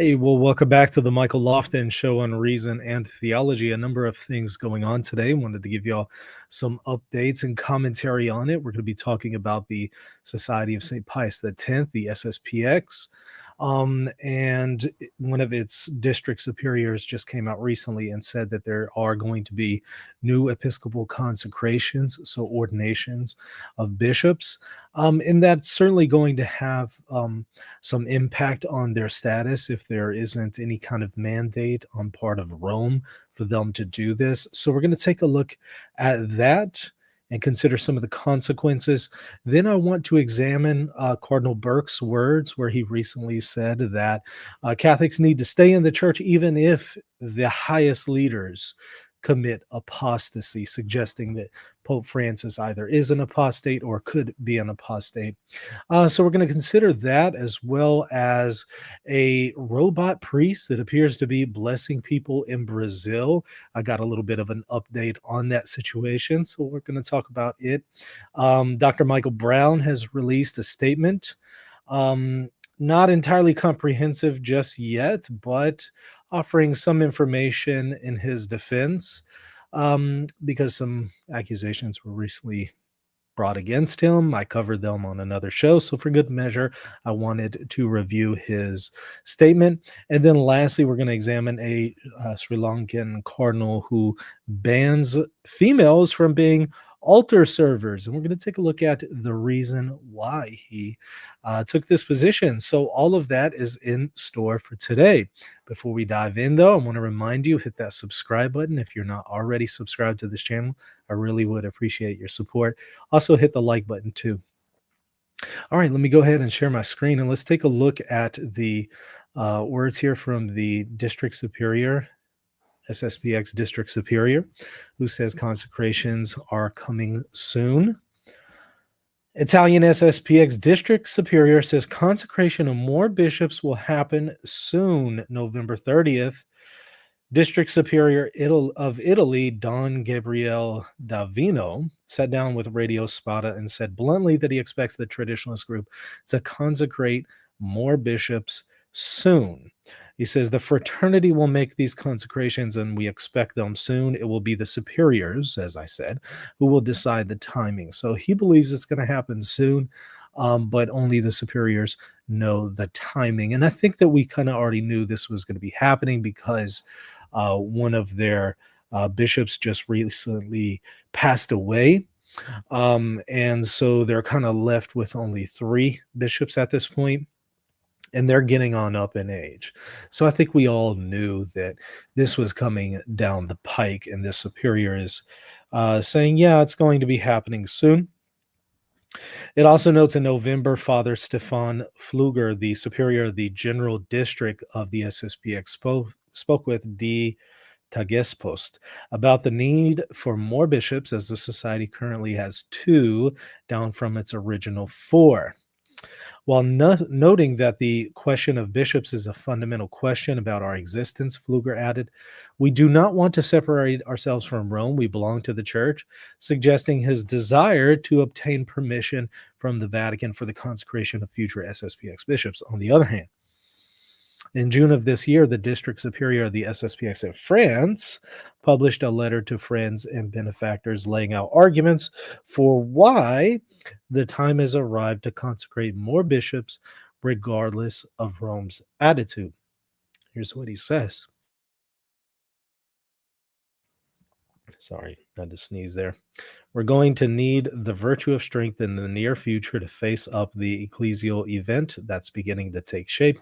Hey, well, welcome back to the Michael Lofton Show on Reason and Theology. A number of things going on today. Wanted to give y'all some updates and commentary on it. We're going to be talking about the Society of St. Pius X, the SSPX. And one of its district superiors just came out recently and said that there are going to be new episcopal consecrations, so ordinations of bishops. And that's certainly going to have some impact on their status if there isn't any kind of mandate on part of Rome for them to do this. So we're going to take a look at that and consider some of the consequences. Then I want to examine Cardinal Burke's words, where he recently said that Catholics need to stay in the church even if the highest leaders commit apostasy, suggesting that Pope Francis either is an apostate or could be an apostate. So we're going to consider that, as well as a robot priest that appears to be blessing people in Brazil. I got a little bit of an update on that situation, so we're going to talk about it. Dr. Michael Brown has released a statement. Not entirely comprehensive just yet, but offering some information in his defense, because some accusations were recently brought against him. I covered them on another show, so for good measure, I wanted to review his statement. And then lastly, we're going to examine a Sri Lankan cardinal who bans females from being altar servers, and we're going to take a look at the reason why he took this position. So all of that is in store for today. Before we dive in, though, I want to remind you, hit that subscribe button if you're not already subscribed to this channel. I really would appreciate your support. Also hit the like button too. All right, let me go ahead and share my screen, and let's take a look at the words here from the District Superior, SSPX District Superior, who says consecrations are coming soon. Italian SSPX District Superior says consecration of more bishops will happen soon, November 30th. District Superior of Italy, Don Gabriele Davino, sat down with Radio Spada and said bluntly that he expects the traditionalist group to consecrate more bishops soon. He says the fraternity will make these consecrations and we expect them soon. It will be the superiors, as I said, who will decide the timing. So he believes it's going to happen soon, but only the superiors know the timing. And I think that we kind of already knew this was going to be happening because one of their bishops just recently passed away. And so they're kind of left with only 3 bishops at this point, and they're getting on up in age. So I think we all knew that this was coming down the pike, and the superior is saying, yeah, it's going to be happening soon. It also notes in November, Father Stefan Pfluger, the superior of the general district of the SSPX, spoke with D. Tagespost about the need for more bishops, as the society currently has 2, down from its original 4. While noting that the question of bishops is a fundamental question about our existence, Pfluger added, we do not want to separate ourselves from Rome. We belong to the church, suggesting his desire to obtain permission from the Vatican for the consecration of future SSPX bishops. On the other hand, in June of this year, the District Superior of the SSPX in France published a letter to friends and benefactors laying out arguments for why the time has arrived to consecrate more bishops regardless of Rome's attitude. Here's what he says. Sorry, I had to sneeze there. We're going to need the virtue of strength in the near future to face up the ecclesial event that's beginning to take shape.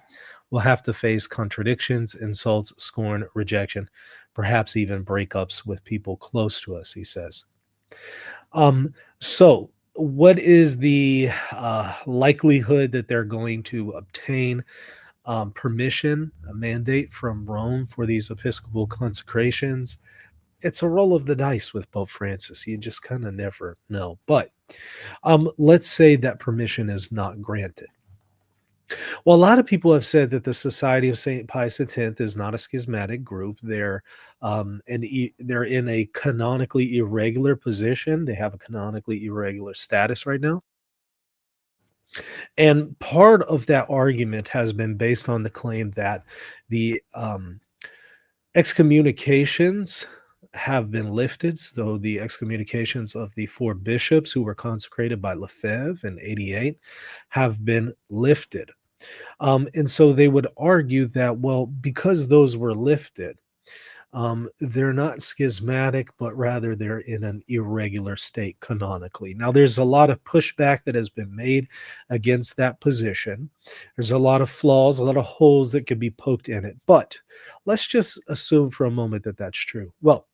We'll have to face contradictions, insults, scorn, rejection, perhaps even breakups with people close to us, he says. So what is the likelihood that they're going to obtain permission, a mandate from Rome for these episcopal consecrations? It's a roll of the dice with Pope Francis. You just kind of never know. But let's say that permission is not granted. Well, a lot of people have said that the Society of St. Pius X is not a schismatic group. They're they're in a canonically irregular position. They have a canonically irregular status right now. And part of that argument has been based on the claim that the excommunications have been lifted. So the excommunications of the four bishops who were consecrated by Lefebvre in 88 have been lifted. And so they would argue that, well, because those were lifted, they're not schismatic, but rather they're in an irregular state canonically. Now, there's a lot of pushback that has been made against that position. There's a lot of flaws, a lot of holes that could be poked in it. But let's just assume for a moment that that's true. Well,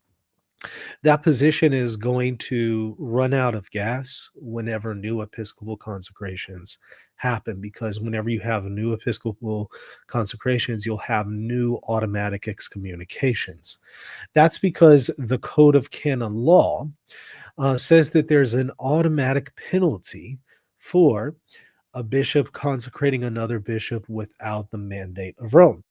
that position is going to run out of gas whenever new episcopal consecrations happen, because whenever you have new episcopal consecrations, you'll have new automatic excommunications. That's because the Code of Canon Law says that there's an automatic penalty for a bishop consecrating another bishop without the mandate of Rome.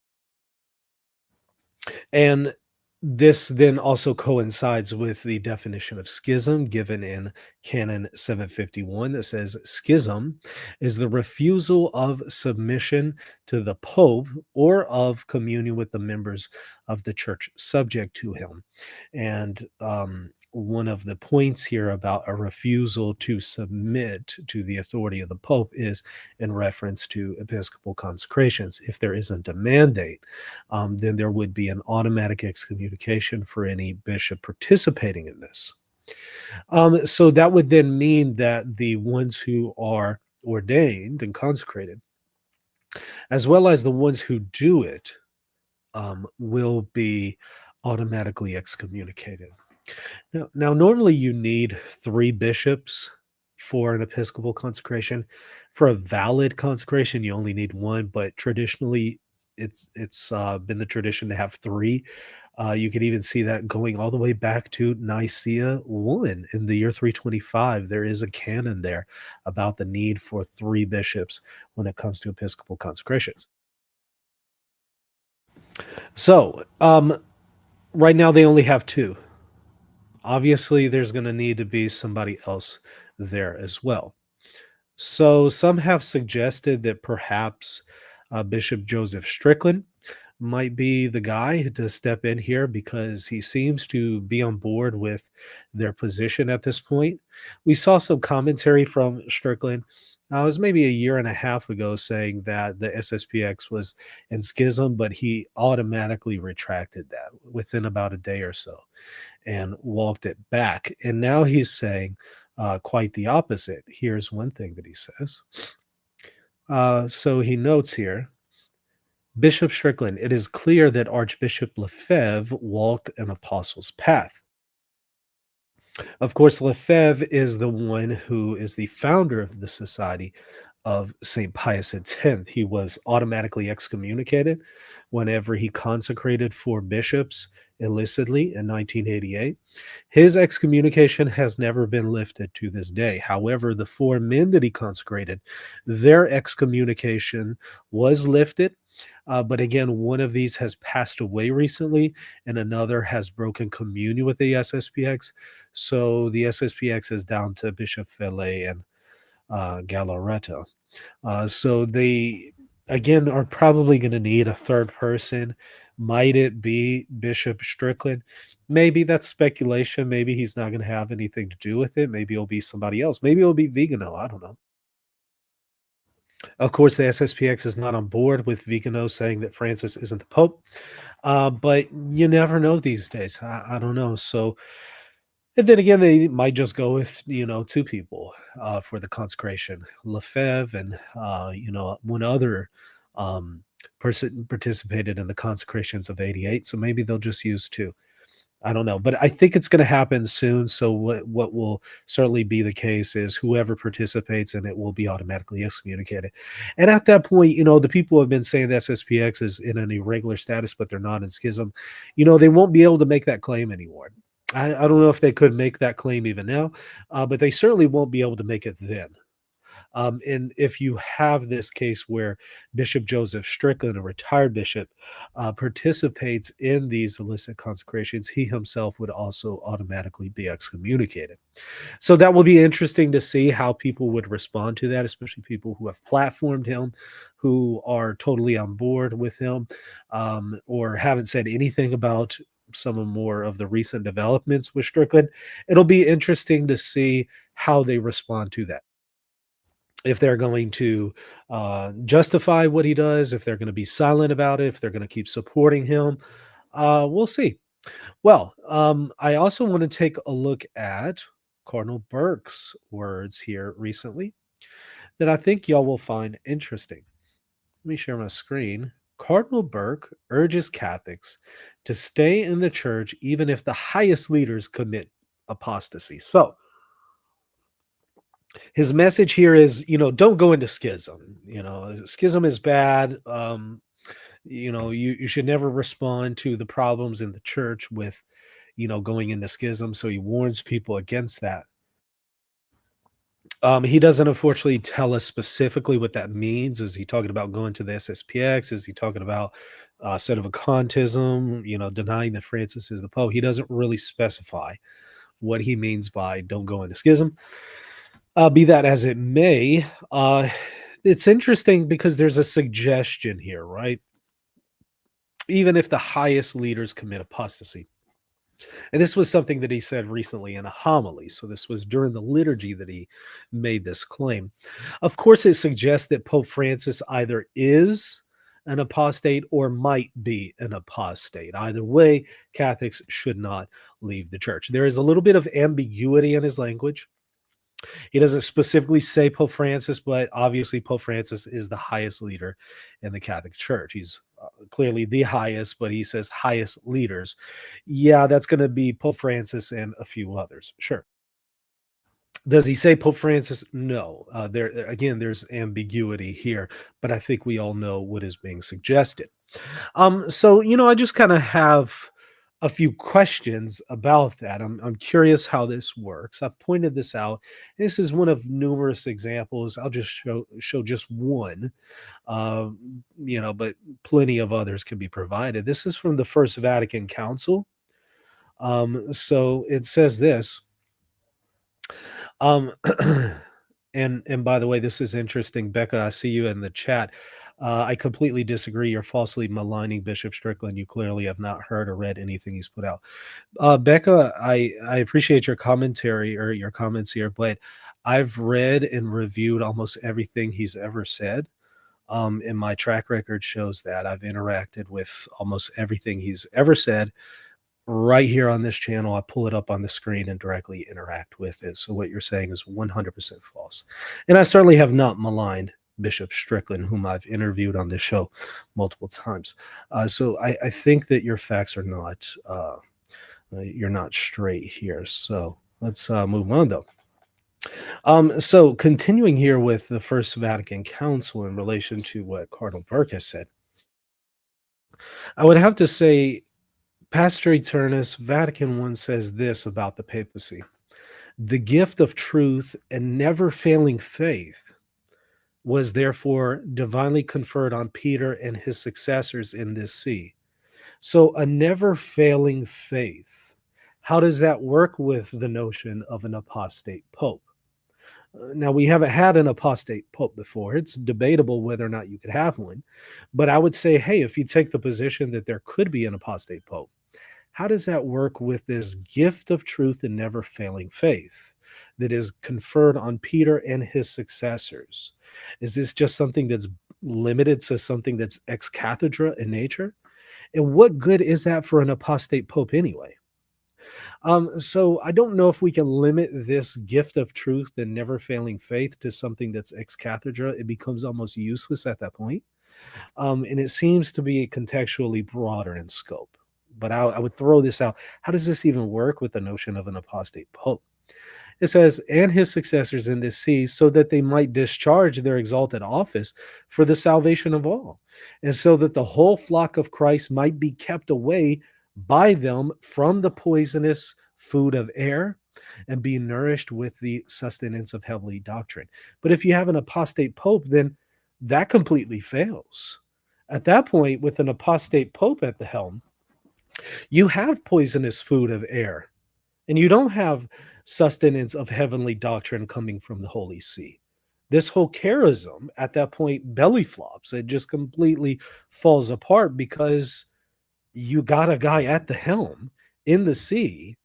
And this then also coincides with the definition of schism given in Canon 751 that says schism is the refusal of submission to the Pope or of communion with the members of the church subject to him. And one of the points here about a refusal to submit to the authority of the Pope is in reference to episcopal consecrations. If there isn't a mandate, then there would be an automatic excommunication for any bishop participating in this. So that would then mean that the ones who are ordained and consecrated, as well as the ones who do it, will be automatically excommunicated. Now, normally you need three bishops for an episcopal consecration. For a valid consecration, you only need one, but traditionally, it's been the tradition to have three. You could even see that going all the way back to Nicaea 1 in the year 325. There is a canon there about the need for three bishops when it comes to episcopal consecrations. So, right now they only have two. Obviously, there's going to need to be somebody else there as well. So some have suggested that perhaps Bishop Joseph Strickland might be the guy to step in here because he seems to be on board with their position at this point. We saw some commentary from Strickland. It was maybe a year and a half ago saying that the SSPX was in schism, but he automatically retracted that within about a day or so and walked it back. And now he's saying quite the opposite. Here's one thing that he says. So he notes here, Bishop Strickland, it is clear that Archbishop Lefebvre walked an apostle's path. Of course, Lefebvre is the one who is the founder of the Society of St. Pius X. He was automatically excommunicated whenever he consecrated four bishops illicitly in 1988. His excommunication has never been lifted to this day. However, the four men that he consecrated, their excommunication was lifted. But again, one of these has passed away recently, and another has broken communion with the SSPX. So the SSPX is down to Bishop Fele and Galarreta. So they, again, are probably going to need a third person. Might it be Bishop Strickland? Maybe that's speculation. Maybe he's not going to have anything to do with it. Maybe it'll be somebody else. Maybe it'll be Vigano. I don't know. Of course, the SSPX is not on board with Vigano saying that Francis isn't the Pope. But you never know these days. I don't know. So, and then again, they might just go with, two people for the consecration, Lefebvre and, one other person participated in the consecrations of 88. So maybe they'll just use two. I don't know, but I think it's going to happen soon. So what will certainly be the case is whoever participates in it will be automatically excommunicated. And at that point, the people who have been saying the SSPX is in an irregular status, but they're not in schism, they won't be able to make that claim anymore. I don't know if they could make that claim even now, but they certainly won't be able to make it then. And if you have this case where Bishop Joseph Strickland, a retired bishop, participates in these illicit consecrations, he himself would also automatically be excommunicated. So that will be interesting to see how people would respond to that, especially people who have platformed him, who are totally on board with him, or haven't said anything about some of more of the recent developments with Strickland. It'll be interesting to see how they respond to that. If they're going to justify what he does, if they're going to be silent about it, if they're going to keep supporting him, we'll see. Well, I also want to take a look at Cardinal Burke's words here recently that I think y'all will find interesting. Let me share my screen. Cardinal Burke urges Catholics to stay in the church even if the highest leaders commit apostasy. So his message here is, don't go into schism. Schism is bad. You should never respond to the problems in the church with, going into schism. So he warns people against that. He doesn't unfortunately tell us specifically what that means. Is he talking about going to the SSPX? Is he talking about sedevacantism, denying that Francis is the Pope? He doesn't really specify what he means by don't go into schism. Be that as it may, it's interesting because there's a suggestion here, right? Even if the highest leaders commit apostasy. And this was something that he said recently in a homily. So this was during the liturgy that he made this claim. Of course, it suggests that Pope Francis either is an apostate or might be an apostate. Either way, Catholics should not leave the church. There is a little bit of ambiguity in his language. He doesn't specifically say Pope Francis, but obviously Pope Francis is the highest leader in the Catholic Church. He's clearly the highest, but he says highest leaders. Yeah, that's going to be Pope Francis and a few others. Sure. Does he say Pope Francis? No. Again, there's ambiguity here, but I think we all know what is being suggested. So I just kind of have a few questions about that. I'm curious how this works. I've pointed this out. This is one of numerous examples. I'll just show just one, but plenty of others can be provided. This is from the First Vatican Council. So it says this. And by the way, this is interesting. Becca, I see you in the chat. I completely disagree. You're falsely maligning Bishop Strickland. You clearly have not heard or read anything he's put out. Becca, I appreciate your commentary or your comments here, but I've read and reviewed almost everything he's ever said. And my track record shows that I've interacted with almost everything he's ever said. Right here on this channel, I pull it up on the screen and directly interact with it. So what you're saying is 100% false. And I certainly have not maligned Bishop Strickland, whom I've interviewed on this show multiple times. So I think that your facts are not, you're not straight here. So let's move on though. So continuing here with the First Vatican Council in relation to what Cardinal Burke has said, I would have to say, Pastor Eternus, Vatican I says this about the papacy: the gift of truth and never failing faith was therefore divinely conferred on Peter and his successors in this see. So a never failing faith, how does that work with the notion of an apostate pope? Now, we haven't had an apostate pope before. It's debatable whether or not you could have one. But I would say, hey, if you take the position that there could be an apostate pope, how does that work with this gift of truth and never failing faith that is conferred on Peter and his successors? Is this just something that's limited to something that's ex cathedra in nature? And what good is that for an apostate pope anyway? So I don't know if we can limit this gift of truth and never failing faith to something that's ex cathedra. It becomes almost useless at that point. And it seems to be contextually broader in scope. But I would throw this out. How does this even work with the notion of an apostate pope? It says, and his successors in this see, so that they might discharge their exalted office for the salvation of all, and so that the whole flock of Christ might be kept away by them from the poisonous food of air, and be nourished with the sustenance of heavenly doctrine. But if you have an apostate pope, then that completely fails. At that point, with an apostate pope at the helm, you have poisonous food of air, and you don't have sustenance of heavenly doctrine coming from the Holy See. This whole charism at that point belly flops. It just completely falls apart because you got a guy at the helm in the see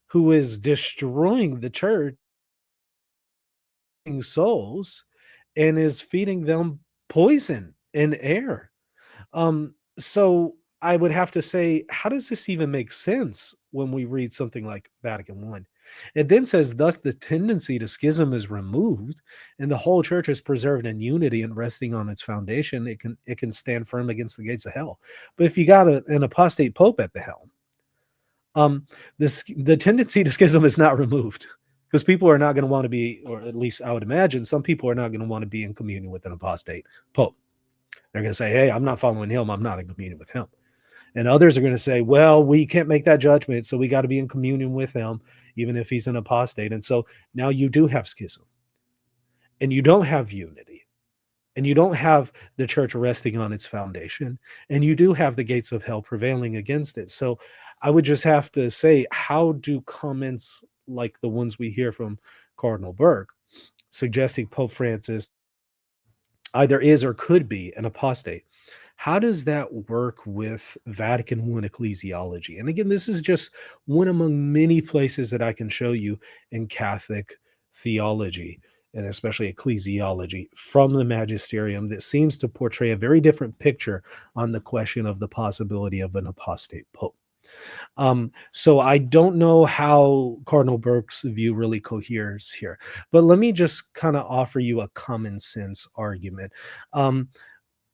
who is destroying the church souls and is feeding them poison and air. So I would have to say, how does this even make sense when we read something like Vatican I? It then says, thus the tendency to schism is removed, and the whole church is preserved in unity and resting on its foundation. It can stand firm against the gates of hell. But if you got an apostate pope at the helm, the tendency to schism is not removed, because people are not going to want to be, or at least I would imagine, some people are not going to want to be in communion with an apostate pope. They're going to say, hey, I'm not following him. I'm not in communion with him. And others are going to say, well, we can't make that judgment, so we got to be in communion with him, even if he's an apostate. And so now you do have schism, and you don't have unity, and you don't have the church resting on its foundation, and you do have the gates of hell prevailing against it. So I would just have to say, how do comments like the ones we hear from Cardinal Burke suggesting Pope Francis either is or could be an apostate, how does that work with Vatican I ecclesiology? And again, this is just one among many places that I can show you in Catholic theology, and especially ecclesiology, from the magisterium that seems to portray a very different picture on the question of the possibility of an apostate pope. So I don't know how Cardinal Burke's view really coheres here, but let me just kind of offer you a common sense argument.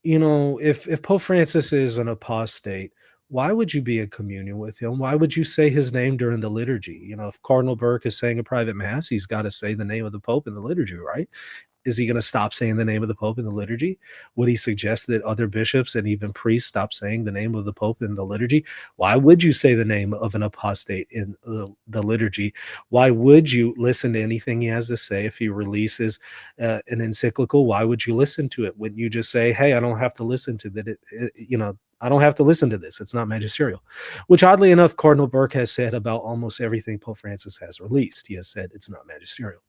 If Pope Francis is an apostate, why would you be in communion with him? Why would you say his name during the liturgy? If Cardinal Burke is saying a private mass, he's got to say the name of the Pope in the liturgy, right? Is he going to stop saying the name of the Pope in the liturgy? Would he suggest that other bishops and even priests stop saying the name of the Pope in the liturgy? Why would you say the name of an apostate in the liturgy? Why would you listen to anything he has to say? If he releases an encyclical, why would you listen to it? Wouldn't you just say, hey, I don't have to listen to that? I don't have to listen to this. It's not magisterial, which oddly enough, Cardinal Burke has said about almost everything Pope Francis has released. He has said it's not magisterial.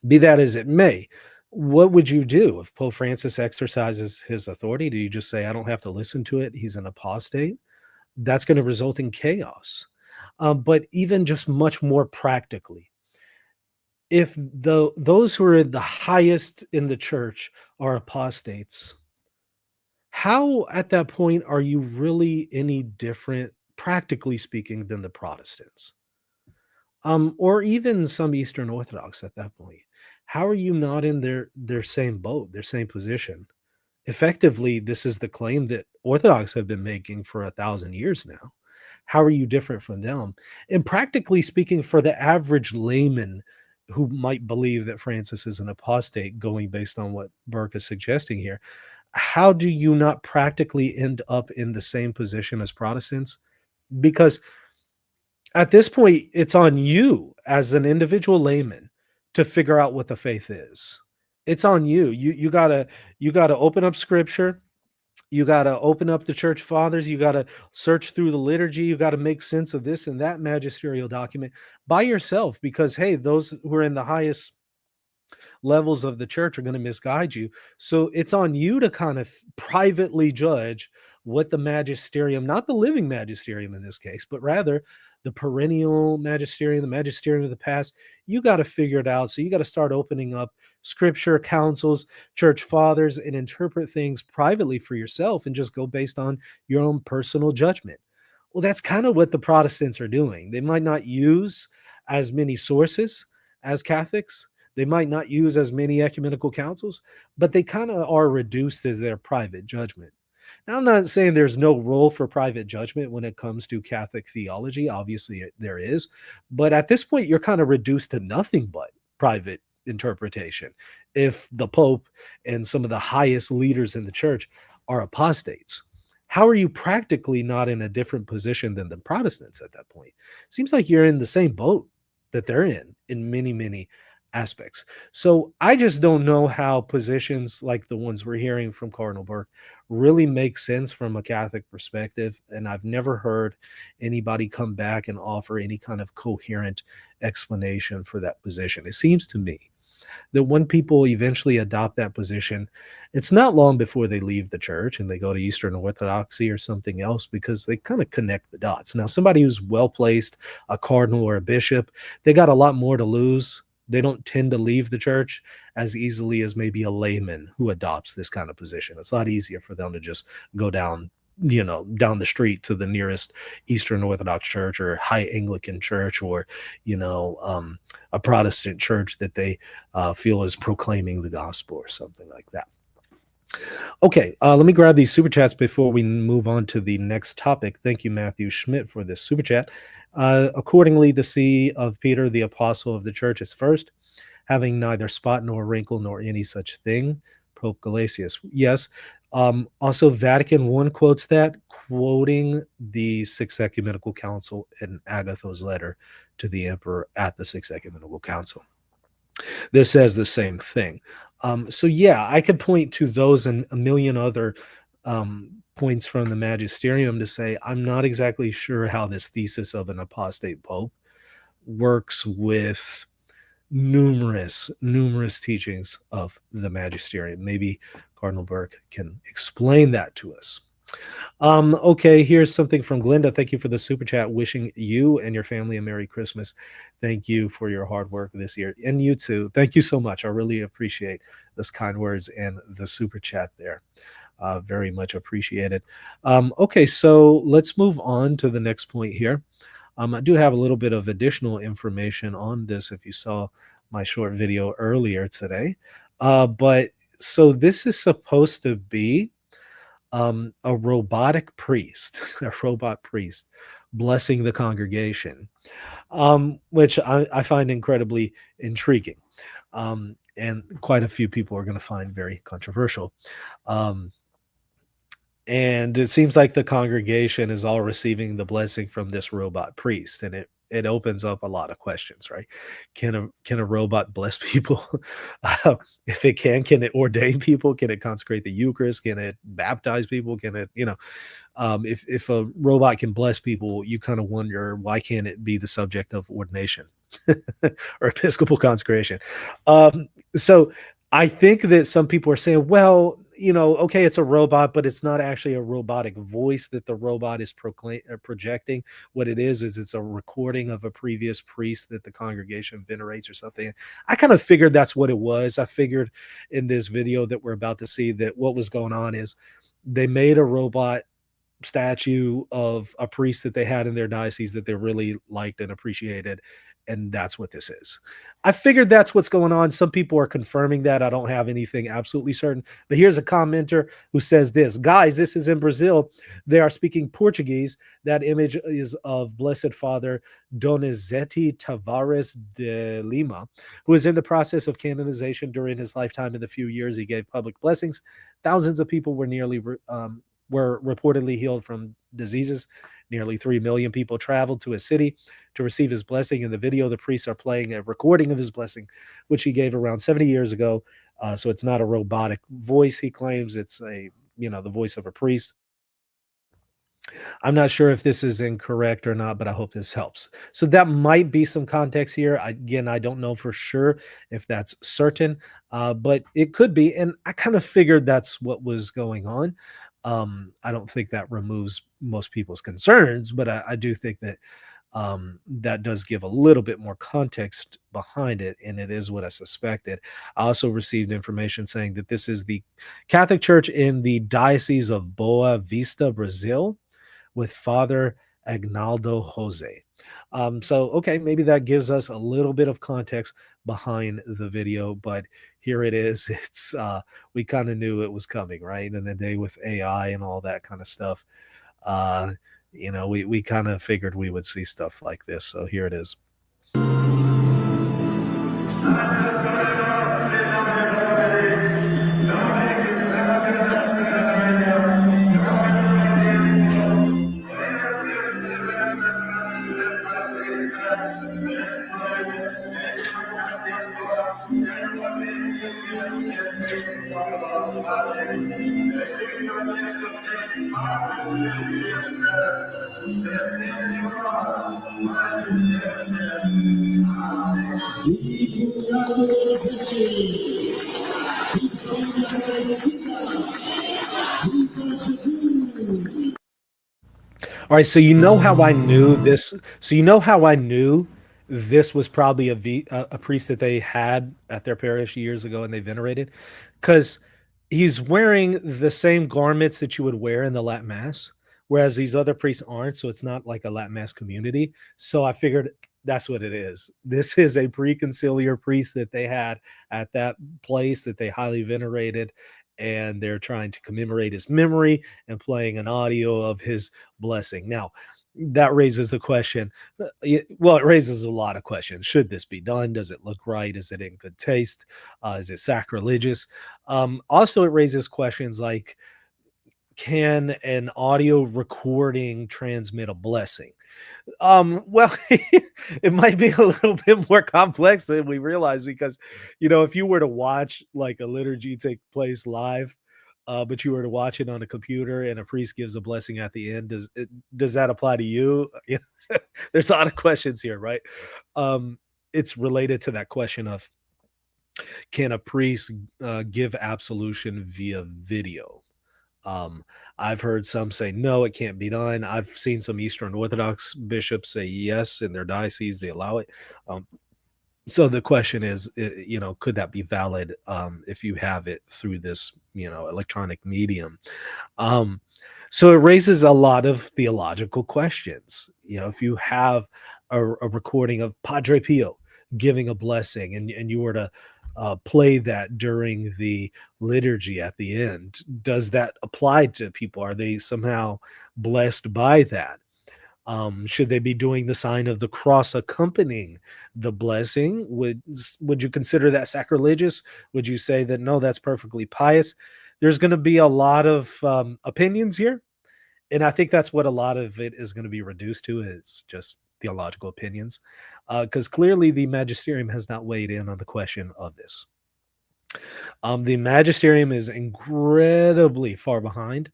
Be that as it may, what would you do if Pope Francis exercises his authority? Do you just say, I don't have to listen to it? He's an apostate? That's going to result in chaos. But even just much more practically, if those who are in the highest in the church are apostates, how at that point are you really any different, practically speaking, than the Protestants? Or even some Eastern Orthodox at that point? How are you not in their same boat, their same position? Effectively, this is the claim that Orthodox have been making for 1,000 years now. How are you different from them? And practically speaking, for the average layman who might believe that Francis is an apostate, going based on what Burke is suggesting here, how do you not practically end up in the same position as Protestants? Because at this point, it's on you as an individual layman to figure out what the faith is. It's on you. You gotta open up scripture. You gotta open up the church fathers. You gotta search through the liturgy. You gotta make sense of this and that magisterial document by yourself, because hey, those who are in the highest levels of the church are going to misguide you. So it's on you to kind of privately judge what the magisterium, not the living magisterium in this case, but rather the perennial magisterium, the magisterium of the past, you got to figure it out. So you got to start opening up scripture, councils, church fathers, and interpret things privately for yourself and just go based on your own personal judgment. Well, that's kind of what the Protestants are doing. They might not use as many sources as Catholics. They might not use as many ecumenical councils, but they kind of are reduced to their private judgment. Now, I'm not saying there's no role for private judgment when it comes to Catholic theology. Obviously, there is. But at this point, you're kind of reduced to nothing but private interpretation if the Pope and some of the highest leaders in the church are apostates. how are you practically not in a different position than the Protestants at that point? Seems like you're in the same boat that they're in many, many aspects. So I just don't know how positions like the ones we're hearing from Cardinal Burke really make sense from a Catholic perspective. And I've never heard anybody come back and offer any kind of coherent explanation for that position. It seems to me that when people eventually adopt that position, it's not long before they leave the church and they go to Eastern Orthodoxy or something else, because they kind of connect the dots. Now, somebody who's well placed, a cardinal or a bishop, they got a lot more to lose. They don't tend to leave the church as easily as maybe a layman who adopts this kind of position. It's a lot easier for them to just go down, down the street to the nearest Eastern Orthodox church or High Anglican church, or a Protestant church that they feel is proclaiming the gospel or something like that. Okay, let me grab these super chats before we move on to the next topic. Thank you, Matthew Schmidt, for this super chat. Accordingly, the see of Peter, the apostle of the church, is first, having neither spot nor wrinkle nor any such thing. Pope Gelasius. Yes. Also, Vatican I quotes that, quoting the Sixth Ecumenical Council in Agatho's letter to the emperor at the Sixth Ecumenical Council. This says the same thing. So yeah, I could point to those and a million other points from the magisterium to say I'm not exactly sure how this thesis of an apostate pope works with numerous teachings of the magisterium. Maybe Cardinal Burke can explain that to us. Okay, here's something from Glinda. Thank you for the super chat. Wishing you and your family a Merry Christmas. Thank you for your hard work this year. And you too. Thank you so much. I really appreciate those kind words and the super chat there. Very much appreciated. Okay, so let's move on to the next point here. I do have a little bit of additional information on this if you saw my short video earlier today. But so this is supposed to be a robotic priest, a robot priest blessing the congregation, which I find incredibly intriguing. And quite a few people are going to find very controversial. And it seems like the congregation is all receiving the blessing from this robot priest, and it opens up a lot of questions, right? Can a robot bless people? If it can it ordain people? Can it consecrate the Eucharist? Can it baptize people? Can it, if a robot can bless people, you kind of wonder, why can't it be the subject of ordination or episcopal consecration? So I think that some people are saying, well, okay, it's a robot, but it's not actually a robotic voice that the robot is projecting. What it is it's a recording of a previous priest that the congregation venerates or something. I kind of figured that's what it was. I figured in this video that we're about to see that what was going on is they made a robot statue of a priest that they had in their diocese that they really liked and appreciated, and that's what this is. I figured that's what's going on. Some people are confirming that. I don't have anything absolutely certain, but here's a commenter who says this: guys, this is in Brazil. They are speaking Portuguese. That image is of Blessed Father Donizete Tavares de Lima, who is in the process of canonization during his lifetime. In the few years he gave public blessings, thousands of people were reportedly healed from diseases. Nearly 3 million people traveled to his city to receive his blessing. In the video, the priests are playing a recording of his blessing, which he gave around 70 years ago. So it's not a robotic voice, he claims. It's the voice of a priest. I'm not sure if this is incorrect or not, but I hope this helps. So that might be some context here. Again, I don't know for sure if that's certain, but it could be. And I kind of figured that's what was going on. I don't think that removes most people's concerns, but I do think that that does give a little bit more context behind it, and it is what I suspected. I also received information saying that this is the Catholic Church in the Diocese of Boa Vista, Brazil, with Father Agnaldo Jose. So, okay, maybe that gives us a little bit of context behind the video, but here it is. It's we kind of knew it was coming, right? And the day with AI and all that kind of stuff, we kind of figured we would see stuff like this. So here it is. All right, so you know how I knew this. So you know how I knew this was probably a priest that they had at their parish years ago and they venerated, because he's wearing the same garments that you would wear in the Latin Mass, whereas these other priests aren't. So it's not like a Latin Mass community. So I figured that's what it is. This is a preconciliar priest that they had at that place that they highly venerated, and they're trying to commemorate his memory and playing an audio of his blessing. Now, that raises the question. Well, it raises a lot of questions. Should this be done? Does it look right? Is it in good taste? Is it sacrilegious? Also, it raises questions like, can an audio recording transmit a blessing? Well, it might be a little bit more complex than we realize, because, if you were to watch like a liturgy take place live, but you were to watch it on a computer and a priest gives a blessing at the end, does that apply to you? There's a lot of questions here, right? It's related to that question of, can a priest give absolution via video? I've heard some say no, it can't be done. I've seen some Eastern Orthodox bishops say yes, in their diocese they allow it. So the question is, could that be valid if you have it through this, electronic medium? So it raises a lot of theological questions. If you have a recording of Padre Pio giving a blessing, and you were to play that during the liturgy at the end, does that apply to people? Are they somehow blessed by that? Should they be doing the sign of the cross accompanying the blessing? Would you consider that sacrilegious? Would you say that no, that's perfectly pious? There's going to be a lot of opinions here, and I think that's what a lot of it is going to be reduced to, is just theological opinions, because clearly the magisterium has not weighed in on the question of this. The magisterium is incredibly far behind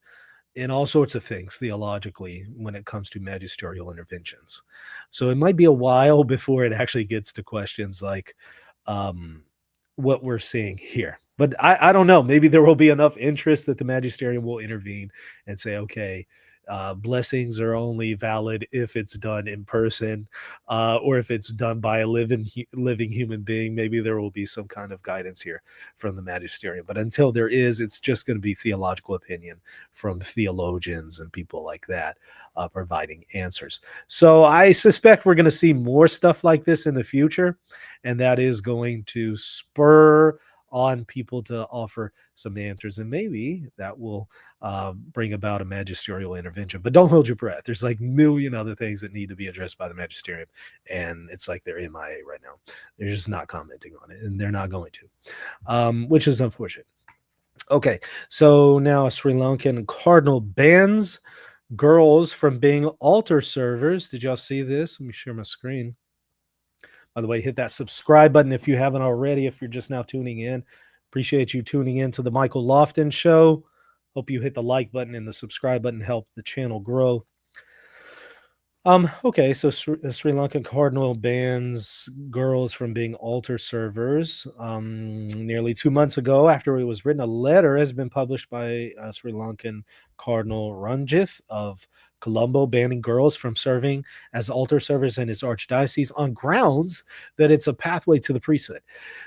in all sorts of things theologically when it comes to magisterial interventions. So it might be a while before it actually gets to questions like what we're seeing here. But I don't know. Maybe there will be enough interest that the magisterium will intervene and say, okay, blessings are only valid if it's done in person, or if it's done by a living human being. Maybe there will be some kind of guidance here from the magisterium. But until there is, it's just going to be theological opinion from theologians and people like that providing answers. So I suspect we're going to see more stuff like this in the future, and that is going to spur on people to offer some answers, and maybe that will bring about a magisterial intervention. But don't hold your breath. There's like a million other things that need to be addressed by the magisterium, and it's like they're MIA right now. They're just not commenting on it, and they're not going to, which is unfortunate. Okay, so now Sri Lankan cardinal bans girls from being altar servers. Did y'all see this? Let me share my screen. By the way, hit that subscribe button if you haven't already, if you're just now tuning in. Appreciate you tuning in to the Michael Lofton Show. Hope you hit the like button and the subscribe button, help the channel grow. Okay, so Sri Lankan cardinal bans girls from being altar servers. Nearly 2 months ago, after it was written, a letter has been published by Sri Lankan Cardinal Ranjith of Colombo, banning girls from serving as altar servers in his archdiocese on grounds that it's a pathway to the priesthood.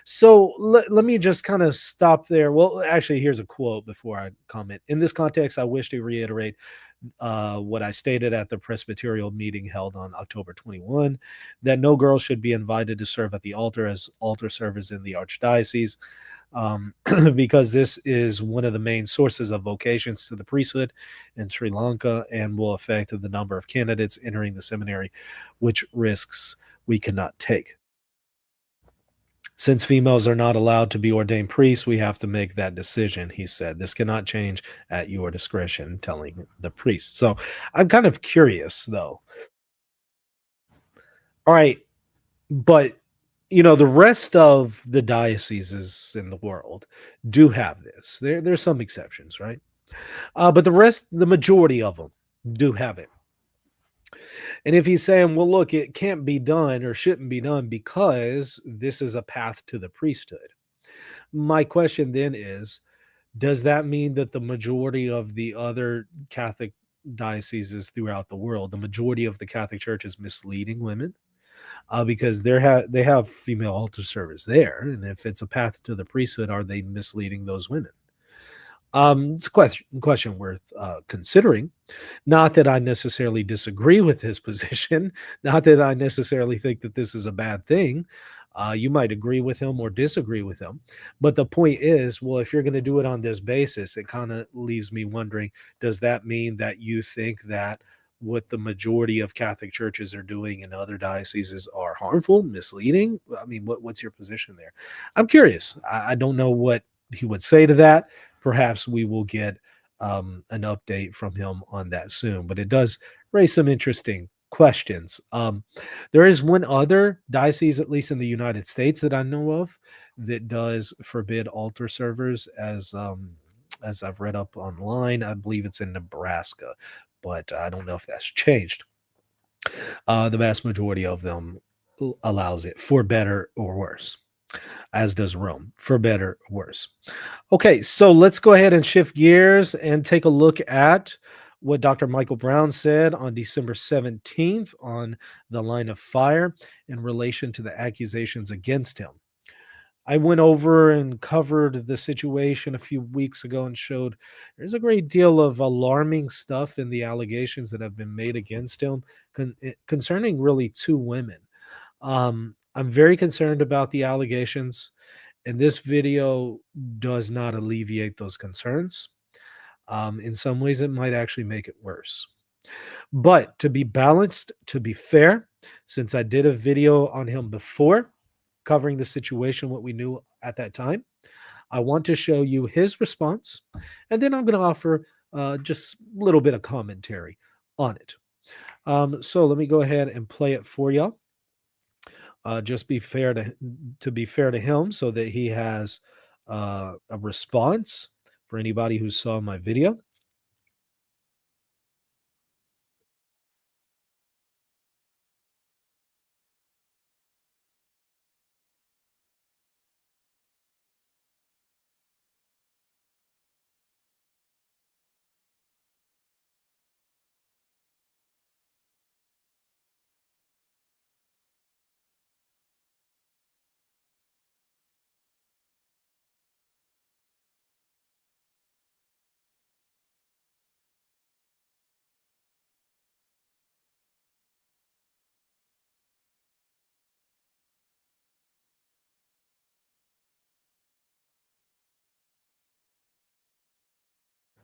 So let me just kind of stop there. Well, actually, here's a quote before I comment. In this context, I wish to reiterate what I stated at the Presbyterial meeting held on October 21, that no girl should be invited to serve at the altar as altar servers in the archdiocese, because this is one of the main sources of vocations to the priesthood in Sri Lanka and will affect the number of candidates entering the seminary, which risks we cannot take. Since females are not allowed to be ordained priests, we have to make that decision, he said. This cannot change at your discretion, telling the priest. So I'm kind of curious, though. All right, but the rest of the dioceses in the world do have this. There's some exceptions, right? But the majority of them do have it. And if he's saying, well, look, it can't be done or shouldn't be done because this is a path to the priesthood. My question then is, does that mean that the majority of the other Catholic dioceses throughout the world, the majority of the Catholic Church is misleading women? Because they have female altar servers there, and if it's a path to the priesthood, are they misleading those women? It's a question worth considering. Not that I necessarily disagree with his position, not that I necessarily think that this is a bad thing. You might agree with him or disagree with him. But the point is, well, if you're going to do it on this basis, it kind of leaves me wondering, does that mean that you think that what the majority of Catholic churches are doing in other dioceses are harmful, misleading? I mean, what's your position there? I'm curious. I don't know what he would say to that. Perhaps we will get an update from him on that soon, but it does raise some interesting questions. There is one other diocese, at least in the United States, that I know of, that does forbid altar servers, as I've read up online. I believe it's in Nebraska, but I don't know if that's changed. The vast majority of them allows it, for better or worse, as does Rome, for better or worse. Okay, so let's go ahead and shift gears and take a look at what Dr. Michael Brown said on December 17th on The Line of Fire in relation to the accusations against him. I went over and covered the situation a few weeks ago and showed there's a great deal of alarming stuff in the allegations that have been made against him concerning really two women. I'm very concerned about the allegations, and this video does not alleviate those concerns. In some ways, it might actually make it worse. But to be balanced, to be fair, since I did a video on him before covering the situation, what we knew at that time, I want to show you his response, and then I'm going to offer just a little bit of commentary on it. So let me go ahead and play it for y'all. Just be fair to be fair to him, so that he has a response for anybody who saw my video.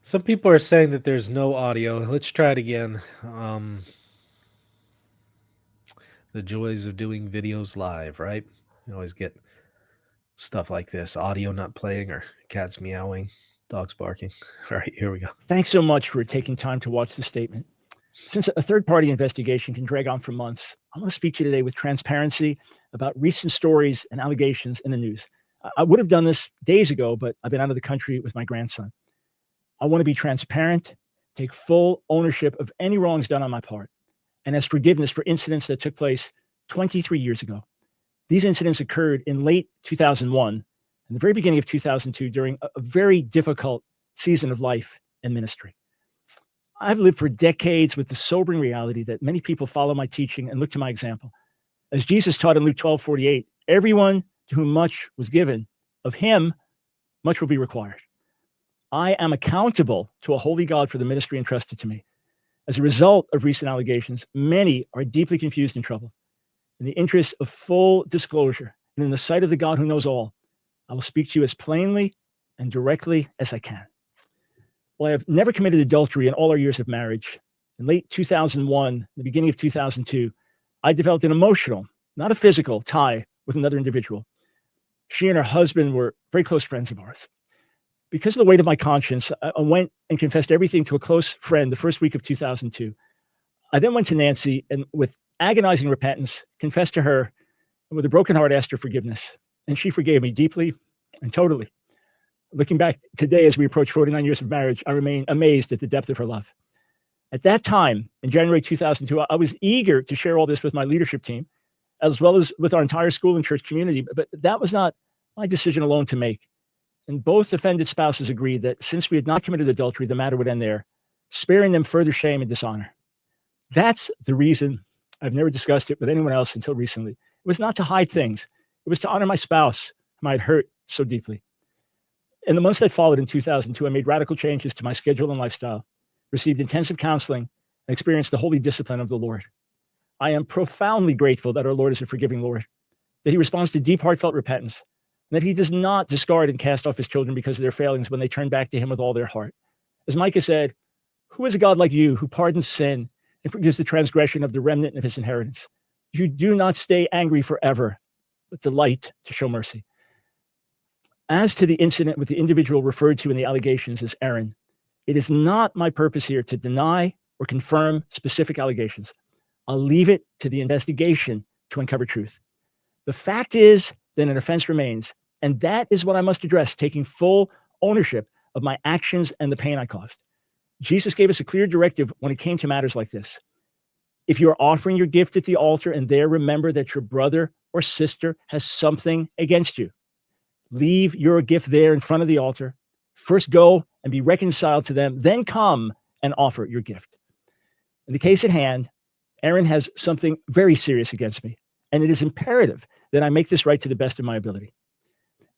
Some people are saying that there's no audio. Let's try it again. The joys of doing videos live, right? You always get stuff like this, audio not playing or cats meowing, dogs barking. All right, here we go. Thanks so much for taking time to watch the statement. Since a third-party investigation can drag on for months, I want to speak to you today with transparency about recent stories and allegations in the news. I would have done this days ago, but I've been out of the country with my grandson. I want to be transparent, take full ownership of any wrongs done on my part, and ask forgiveness for incidents that took place 23 years ago. These incidents occurred in late 2001 and the very beginning of 2002 during a very difficult season of life and ministry. I've lived for decades with the sobering reality that many people follow my teaching and look to my example. As Jesus taught in Luke 12:48, everyone to whom much was given, of him much will be required. I am accountable to a holy God for the ministry entrusted to me. As a result of recent allegations, many are deeply confused and troubled. In the interest of full disclosure and in the sight of the God who knows all, I will speak to you as plainly and directly as I can. Well, I have never committed adultery in all our years of marriage. In late 2001, the beginning of 2002, I developed an emotional, not a physical, tie with another individual. She and her husband were very close friends of ours. Because of the weight of my conscience, I went and confessed everything to a close friend the first week of 2002. I then went to Nancy and with agonizing repentance, confessed to her, and with a broken heart asked her forgiveness. And she forgave me deeply and totally. Looking back today as we approach 49 years of marriage, I remain amazed at the depth of her love. At that time, in January 2002, I was eager to share all this with my leadership team, as well as with our entire school and church community. But that was not my decision alone to make. And both offended spouses agreed that since we had not committed adultery, the matter would end there, sparing them further shame and dishonor. That's the reason I've never discussed it with anyone else until recently. It was not to hide things. It was to honor my spouse, whom I had hurt so deeply. In the months that followed in 2002, I made radical changes to my schedule and lifestyle, received intensive counseling, and experienced the holy discipline of the Lord. I am profoundly grateful that our Lord is a forgiving Lord, that he responds to deep, heartfelt repentance, and that he does not discard and cast off his children because of their failings when they turn back to him with all their heart. As Micah said, who is a God like you who pardons sin and forgives the transgression of the remnant of his inheritance? You do not stay angry forever, but delight to show mercy. As to the incident with the individual referred to in the allegations as Aaron, it is not my purpose here to deny or confirm specific allegations. I'll leave it to the investigation to uncover truth. The fact is that an offense remains, and that is what I must address, taking full ownership of my actions and the pain I caused. Jesus gave us a clear directive when it came to matters like this. If you're offering your gift at the altar and there remember that your brother or sister has something against you, leave your gift there in front of the altar. First go and be reconciled to them, then come and offer your gift. In the case at hand, Aaron has something very serious against me, and it is imperative that I make this right to the best of my ability.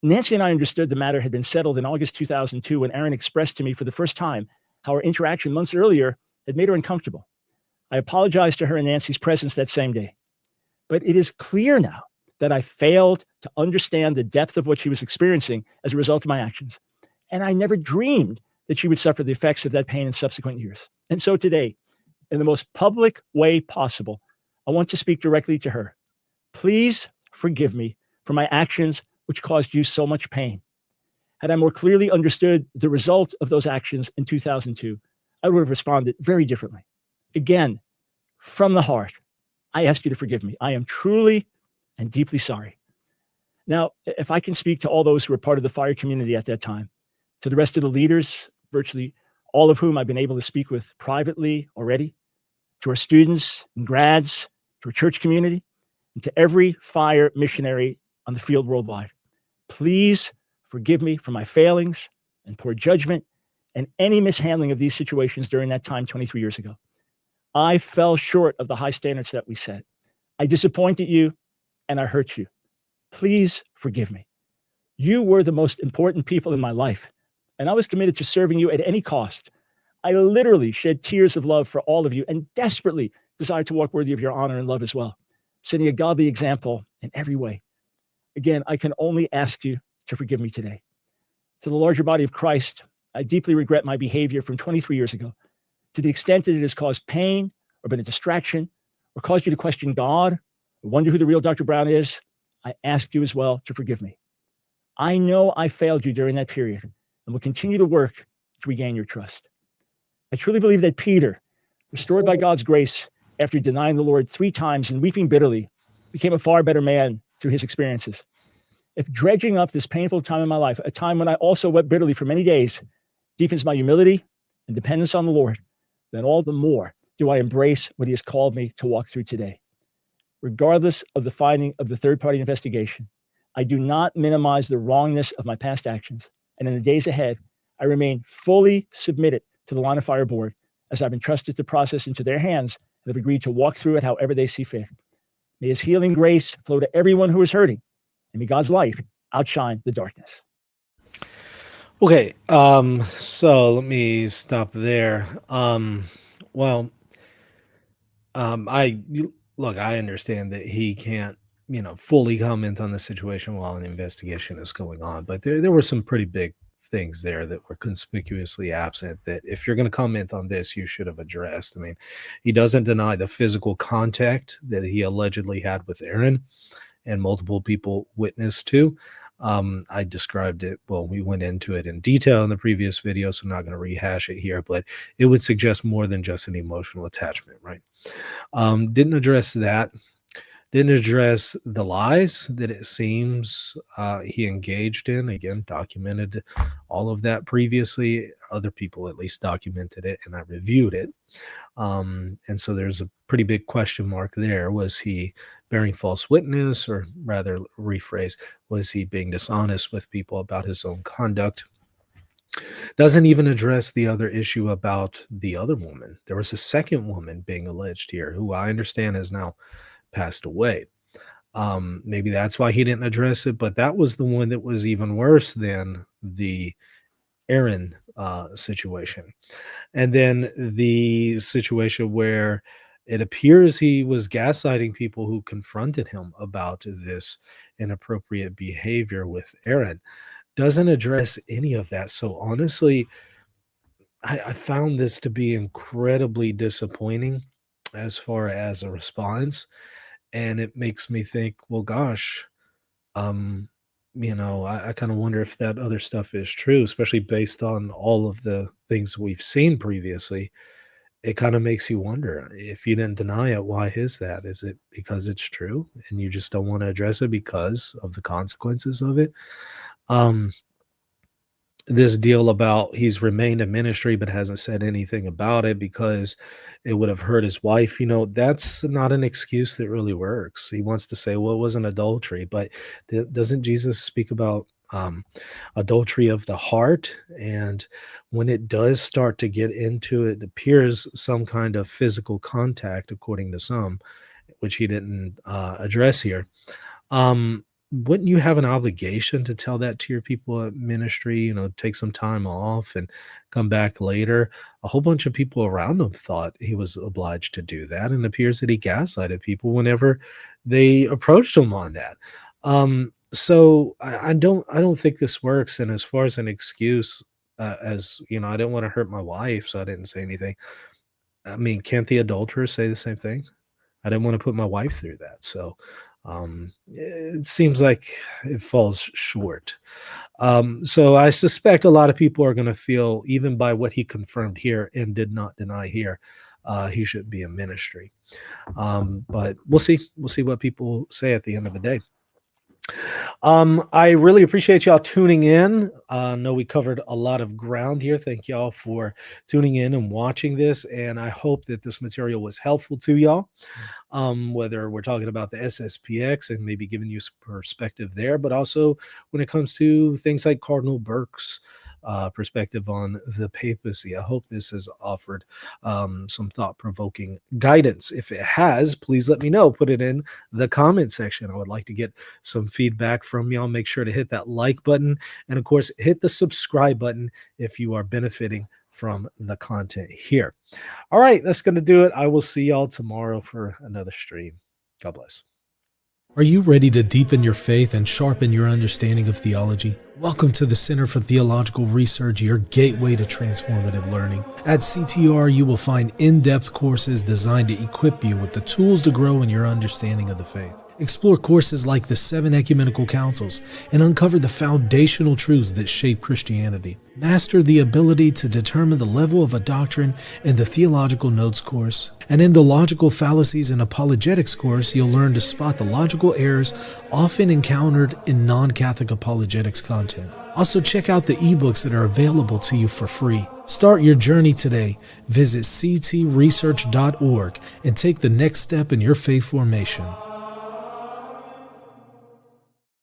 Nancy and I understood the matter had been settled in August 2002 when Aaron expressed to me for the first time how our interaction months earlier had made her uncomfortable. I apologized to her in Nancy's presence that same day. But it is clear now that I failed to understand the depth of what she was experiencing as a result of my actions. And I never dreamed that she would suffer the effects of that pain in subsequent years. And so today, in the most public way possible, I want to speak directly to her. Please forgive me for my actions which caused you so much pain. Had I more clearly understood the result of those actions in 2002, I would have responded very differently. Again, from the heart, I ask you to forgive me. I am truly and deeply sorry. Now, if I can speak to all those who were part of the fire community at that time, to the rest of the leaders, virtually all of whom I've been able to speak with privately already, to our students and grads, to our church community, and to every fire missionary on the field worldwide, please forgive me for my failings and poor judgment and any mishandling of these situations during that time 23 years ago. I fell short of the high standards that we set. I disappointed you and I hurt you. Please forgive me. You were the most important people in my life, and I was committed to serving you at any cost. I literally shed tears of love for all of you and desperately desired to walk worthy of your honor and love as well, setting a godly example in every way. Again, I can only ask you to forgive me today. To the larger body of Christ, I deeply regret my behavior from 23 years ago. To the extent that it has caused pain or been a distraction or caused you to question God or wonder who the real Dr. Brown is, I ask you as well to forgive me. I know I failed you during that period and will continue to work to regain your trust. I truly believe that Peter, restored by God's grace after denying the Lord 3 times and weeping bitterly, became a far better man through his experiences. If dredging up this painful time in my life, a time when I also wept bitterly for many days, deepens my humility and dependence on the Lord, then all the more do I embrace what he has called me to walk through today. Regardless of the finding of the third-party investigation, I do not minimize the wrongness of my past actions. And in the days ahead, I remain fully submitted to the Line of Fire board as I've entrusted the process into their hands and have agreed to walk through it however they see fit. May his healing grace flow to everyone who is hurting, and may God's light outshine the darkness. Okay, so let me stop there. I understand that he can't, fully comment on the situation while an investigation is going on, but there were some pretty big things there that were conspicuously absent that if you're going to comment on this, you should have addressed. I mean, he doesn't deny the physical contact that he allegedly had with Aaron and multiple people witnessed to. I described it, well, we went into it in detail in the previous video, so I'm not going to rehash it here, but it would suggest more than just an emotional attachment, right? Didn't address that. Didn't address the lies that it seems he engaged in. Again, documented all of that previously. Other people at least documented it, and I reviewed it. And so there's a pretty big question mark there. Was he bearing false witness, or rather rephrase, was he being dishonest with people about his own conduct? Doesn't even address the other issue about the other woman. There was a second woman being alleged here, who I understand has now passed away. Maybe that's why he didn't address it, but that was the one that was even worse than the Aaron situation. And then the situation where it appears he was gaslighting people who confronted him about this inappropriate behavior with Aaron. Doesn't address any of that. So honestly, I found this to be incredibly disappointing as far as a response. And it makes me think, well, gosh, I kind of wonder if that other stuff is true, especially based on all of the things we've seen previously. It kind of makes you wonder, if you didn't deny it, why is that? Is it because it's true and you just don't want to address it because of the consequences of it? This deal about he's remained in ministry but hasn't said anything about it because it would have hurt his wife, that's not an excuse that really works. He wants to say, well, it wasn't adultery, but doesn't Jesus speak about adultery of the heart? And when it does start to get into it, appears some kind of physical contact, according to some, which he didn't address here. Wouldn't you have an obligation to tell that to your people at ministry, take some time off and come back later? A whole bunch of people around him thought he was obliged to do that, and it appears that he gaslighted people whenever they approached him on that. So I don't think this works. And as far as an excuse, as I didn't want to hurt my wife, so I didn't say anything. I mean, can't the adulterer say the same thing? I didn't want to put my wife through that. So it seems like it falls short. So I suspect a lot of people are going to feel, even by what he confirmed here and did not deny here, he should be in ministry. But we'll see. We'll see what people say at the end of the day. I really appreciate y'all tuning in. I know we covered a lot of ground here. Thank y'all for tuning in and watching this, and I hope that this material was helpful to y'all. Whether we're talking about the SSPX and maybe giving you some perspective there, but also when it comes to things like Cardinal Burke's perspective on the papacy. I hope this has offered some thought-provoking guidance. If it has, please let me know. Put it in the comment section. I would like to get some feedback from y'all. Make sure to hit that like button, and of course, hit the subscribe button if you are benefiting from the content here. All right, that's going to do it. I will see y'all tomorrow for another stream. God bless. Are you ready to deepen your faith and sharpen your understanding of theology? Welcome to the Center for Theological Research, your gateway to transformative learning. At CTR, you will find in-depth courses designed to equip you with the tools to grow in your understanding of the faith. Explore courses like the 7 Ecumenical Councils and uncover the foundational truths that shape Christianity. Master the ability to determine the level of a doctrine in the Theological Notes course. And in the Logical Fallacies and Apologetics course, you'll learn to spot the logical errors often encountered in non-Catholic apologetics content. Also, check out the ebooks that are available to you for free. Start your journey today. Visit ctresearch.org and take the next step in your faith formation.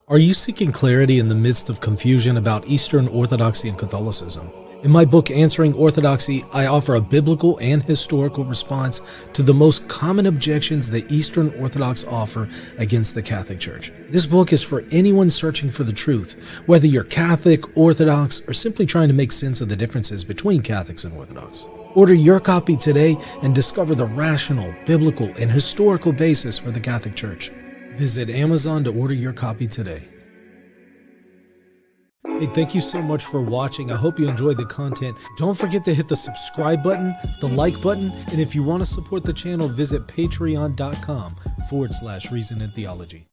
Are you seeking clarity in the midst of confusion about Eastern Orthodoxy and Catholicism? In my book, Answering Orthodoxy, I offer a biblical and historical response to the most common objections that Eastern Orthodox offer against the Catholic Church. This book is for anyone searching for the truth, whether you're Catholic, Orthodox, or simply trying to make sense of the differences between Catholics and Orthodox. Order your copy today and discover the rational, biblical, and historical basis for the Catholic Church. Visit Amazon to order your copy today. Hey, thank you so much for watching. I hope you enjoyed the content. Don't forget to hit the subscribe button, the like button, and if you want to support the channel, visit patreon.com/Reason and Theology.